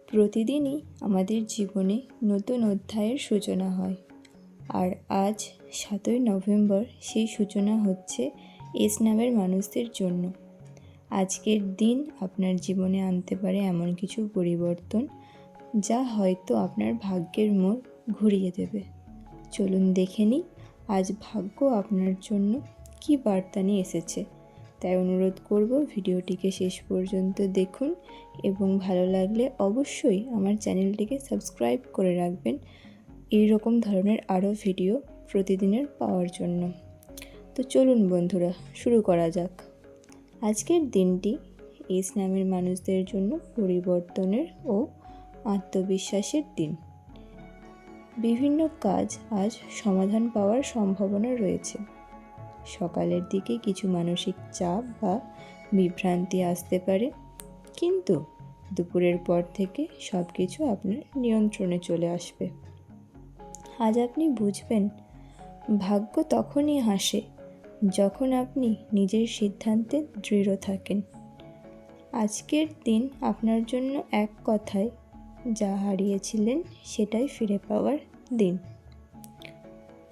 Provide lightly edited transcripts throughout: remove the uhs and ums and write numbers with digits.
প্রতিদিনই আমাদের জীবনে নতুন অধ্যায়ের সূচনা হয়, আর আজ 7ই নভেম্বর সেই সূচনা হচ্ছে এস নামের মানুষদের জন্য। আজকের দিন আপনার জীবনে আনতে পারে এমন কিছু পরিবর্তন যা হয়তো আপনার ভাগ্যের মোড় ঘুরিয়ে দেবে। চলুন দেখে নিই আজ ভাগ্য আপনার জন্য কী বার্তা নিয়ে এসেছে। তাই অনুরোধ করব ভিডিওটিকে শেষ পর্যন্ত দেখুন এবং ভালো লাগলে অবশ্যই আমার চ্যানেলটিকে সাবস্ক্রাইব করে রাখবেন এই রকম ধরনের আরও ভিডিও প্রতিদিনের পাওয়ার জন্য। তো চলুন বন্ধুরা, শুরু করা যাক। আজকের দিনটি এস নামের মানুষদের জন্য পরিবর্তনের ও আত্মবিশ্বাসের দিন। বিভিন্ন কাজ আজ সমাধান পাওয়ার সম্ভাবনা রয়েছে। সকালের দিকে কিছু মানসিক চাপ বা বিভ্রান্তি আসতে পারে, কিন্তু দুপুরের পর থেকে সব কিছু আপনার নিয়ন্ত্রণে চলে আসবে। আজ আপনি বুঝবেন ভাগ্য তখনই হাসে যখন আপনি নিজের সিদ্ধান্তে দৃঢ় থাকেন। আজকের দিন আপনার জন্য এক কথায় যা হারিয়েছিলেন সেটাই ফিরে পাওয়ার দিন।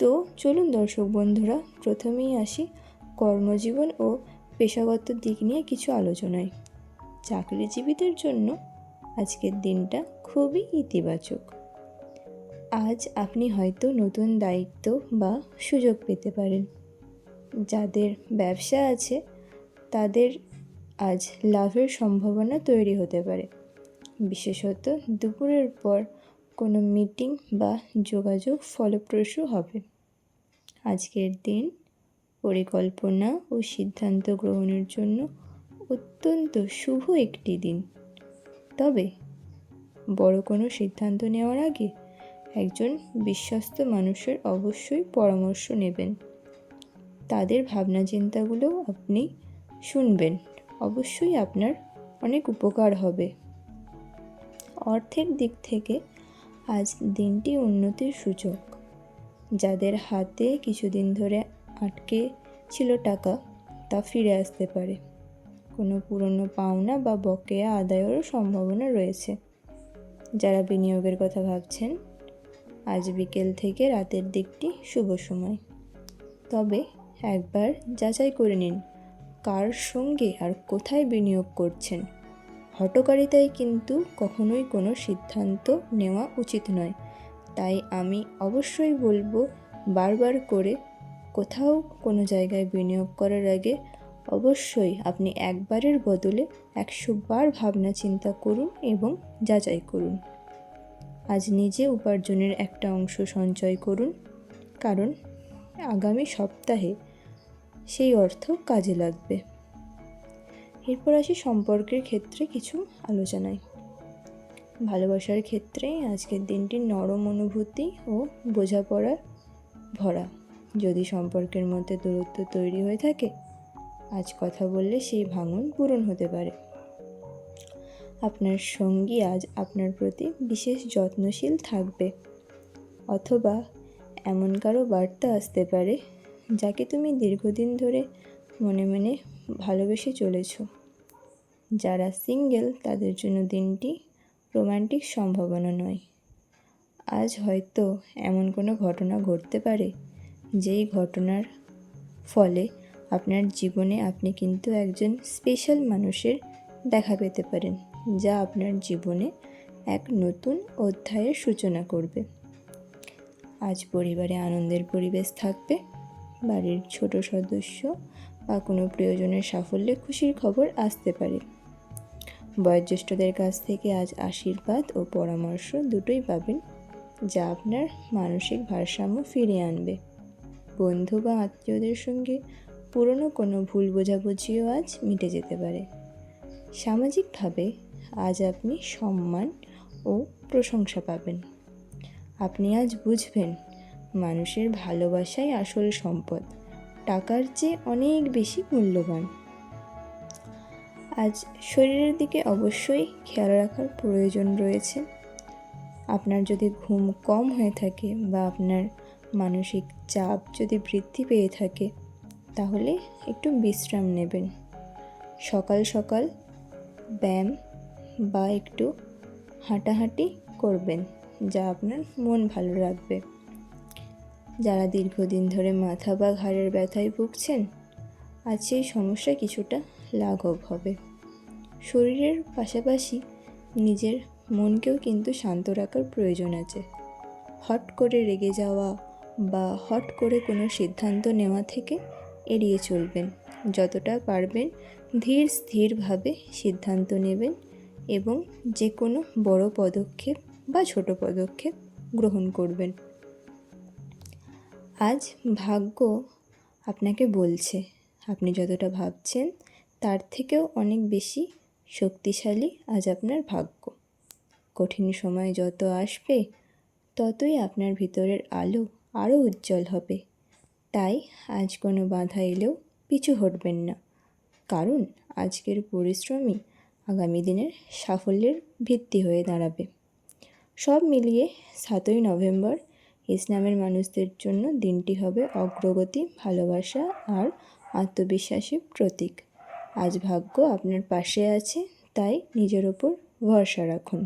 তো চলুন দর্শক বন্ধুরা, প্রথমেই আসি কর্মজীবন ও পেশাগত দিক নিয়ে কিছু আলোচনায়। চাকরিজীবীদের জন্য আজকের দিনটা খুবই ইতিবাচক। আজ আপনি হয়তো নতুন দায়িত্ব বা সুযোগ পেতে পারেন। যাদের ব্যবসা আছে তাদের আজ লাভের সম্ভাবনা তৈরি হতে পারে, বিশেষত দুপুরের পর কোনো মিটিং বা যোগাযোগ ফলপ্রসূ হবে। আজকের দিন পরিকল্পনা ও সিদ্ধান্ত গ্রহণের জন্য অত্যন্ত শুভ একটি দিন। তবে বড় কোনো সিদ্ধান্ত নেওয়ার আগে একজন বিশ্বস্ত মানুষের অবশ্যই পরামর্শ নেবেন। তাদের ভাবনা চিন্তাগুলো আপনি শুনবেন, অবশ্যই আপনার অনেক উপকার হবে। অর্থের দিক থেকে আজ দিনটি উন্নতির সূচক। যাদের হাতে কিছুদিন ধরে আটকে ছিল টাকা, তা ফিরে আসতে পারে। কোনো পুরনো পাওনা বা বকেয়া আদায়েরও সম্ভাবনা রয়েছে। যারা বিনিয়োগের কথা ভাবছেন, আজ বিকেল থেকে রাতের দিকটি শুভ সময়। তবে একবার যাচাই করে নিন কার সঙ্গে আর কোথায় বিনিয়োগ করছেন। হঠকারিতায় কিন্তু কখনোই কোনো সিদ্ধান্ত নেওয়া উচিত নয়। তাই আমি অবশ্যই বলবো, বারবার করে কোথাও কোনো জায়গায় বিনিয়োগ করার আগে অবশ্যই আপনি একবারের বদলে 100 বার ভাবনা চিন্তা করুন এবং যাচাই করুন। আজ নিজে উপার্জনের একটা অংশ সঞ্চয় করুন, কারণ আগামী সপ্তাহে সেই অর্থ কাজে লাগবে। এরপর আসি সম্পর্কের ক্ষেত্রে কিছু আলোচনায়। ভালোবাসার ক্ষেত্রে আজকের দিনটি নরম অনুভূতি ও বোঝাপড়া ভরা। যদি সম্পর্কের মধ্যে দূরত্ব তৈরি হয়ে থাকে, আজ কথা বললে সেই ভাঙন পূরণ হতে পারে। আপনার সঙ্গী আজ আপনার প্রতি বিশেষ যত্নশীল থাকবে, অথবা এমন কারো বার্তা আসতে পারে যাকে তুমি দীর্ঘদিন ধরে মনে মনে ভালোবেসে চলেছ। যারা সিঙ্গেল তাদের জন্য দিনটি রোমান্টিক সম্ভাবনা নয়। আজ হয়তো এমন কোনো ঘটনা ঘটতে পারে যেই ঘটনার ফলে আপনার জীবনে আপনি কিন্তু একজন স্পেশাল মানুষের দেখা পেতে পারেন, যা আপনার জীবনে এক নতুন অধ্যায়ের সূচনা করবে। আজ পরিবারে আনন্দের পরিবেশ থাকবে। বাড়ির ছোট সদস্য বা কোনো প্রিয়জনের সাফল্যে খুশির খবর আসতে পারে। বয়োজ্যেষ্ঠদের কাছ থেকে আজ আশীর্বাদ ও পরামর্শ দুটোই পাবেন, যা আপনার মানসিক ভারসাম্য ফিরিয়ে আনবে। বন্ধু বা আত্মীয়দের সঙ্গে পুরনো কোনো ভুল বোঝাবুঝিও আজ মিটে যেতে পারে। সামাজিকভাবে আজ আপনি সম্মান ও প্রশংসা পাবেন। আপনি আজ বুঝবেন মানুষের ভালোবাসাই আসল সম্পদ, টাকার চেয়ে অনেক বেশি মূল্যবান। আজ শরীরের দিকে অবশ্যই খেয়াল রাখার প্রয়োজন রয়েছে। আপনার যদি ঘুম কম হয়ে থাকে বা আপনার মানসিক চাপ যদি বৃদ্ধি পেয়ে থাকে, তাহলে একটু বিশ্রাম নেবেন। সকাল সকাল ব্যায়াম বা একটু হাঁটাহাঁটি করবেন, যা আপনার মন ভালো রাখবে। যারা দীর্ঘদিন ধরে মাথা বা ঘাড়ের ব্যথায় ভুগছেন, আজ সেই সমস্যা কিছুটা লাঘব হবে। শরীরের পাশাপাশি নিজের মনকেও কিন্তু শান্ত রাখার প্রয়োজন আছে। হট করে রেগে যাওয়া বা হট করে কোনো সিদ্ধান্ত নেওয়া থেকে এড়িয়ে চলবেন। যতটা পারবেন ধীর স্থিরভাবে সিদ্ধান্ত নেবেন এবং যে কোনো বড় পদক্ষেপ বা ছোট পদক্ষেপ গ্রহণ করবেন। আজ ভাগ্য আপনাকে বলছে, আপনি যতটা ভাবছেন তার থেকেও অনেক বেশি শক্তিশালী আজ আপনার ভাগ্য। কঠিন সময় যত আসবে ততই আপনার ভিতরের আলো আরও উজ্জ্বল হবে। তাই আজ কোনো বাধা এলেও পিছু হটবেন না, কারণ আজকের পরিশ্রমই আগামী দিনের সাফল্যের ভিত্তি হয়ে দাঁড়াবে। সব মিলিয়ে 7ই নভেম্বর এস নামের মানুষদের জন্য দিনটি হবে অগ্রগতি, ভালোবাসা আর আত্মবিশ্বাসের প্রতীক। আজ ভাগ্য আপনার পাশে আছে, তাই নিজের ওপর ভরসা রাখুন।